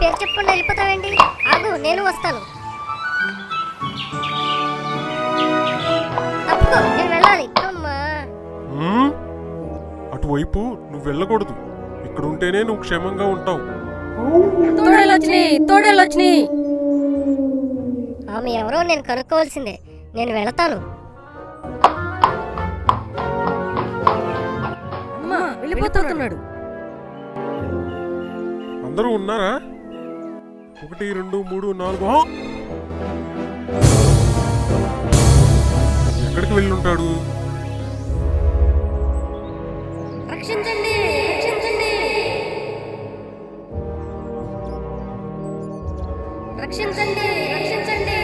పేరు చెప్పకుండా వెళ్ళిపోతావేంటి? ఆగు, నేను వస్తాను. తప్పుకో, నేను వెళ్ళాలి. అమ్మా, అటువైపు నువ్వు వెళ్ళకూడదు. ఇక్కడ ఉంటేనే నువ్వు క్షేమంగా ఉంటావు. ఆమె ఎవరో నేను కనుక్కోవాల్సిందే. నేను వెళతాను. వెళ్ళిపోతున్నాడు. అందరూ ఉన్నారా? 1 2 3 4. ఎక్కడికి వెళ్ళుంటాడు? రక్షించండి, రక్షించండి, రక్షించండి, రక్షించండి,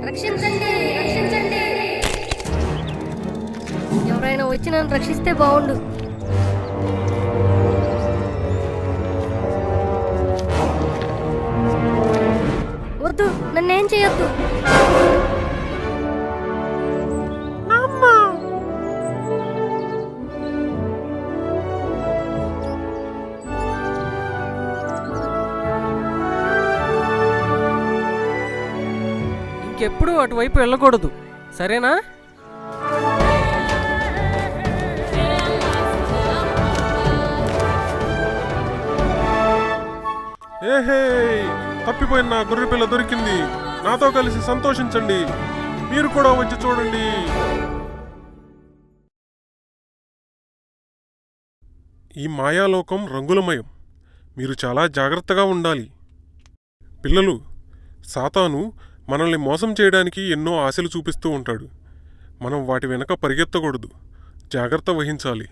రక్షించండి, రక్షించండి. ఎవరైనా వచ్చి నన్ను రక్షిస్తే బాగుండు. వద్దు, నన్నేం చేయొద్దు. ఇంకెప్పుడు అటువైపు వెళ్ళకూడదు, సరేనా? ఏహే, తప్పిపోయిన నా గొర్రె పిల్ల దొరికింది. నాతో కలిసి సంతోషించండి. మీరు కూడా వచ్చి చూడండి. ఈ మాయాలోకం రంగులమయం. మీరు చాలా జాగ్రత్తగా ఉండాలి. పిల్లలు, సాతాను మనల్ని మోసం చేయడానికి ఎన్నో ఆశలు చూపిస్తూ ఉంటాడు. మనం వాటి వెనక పరిగెత్తకూడదు. జాగ్రత్త వహించాలి.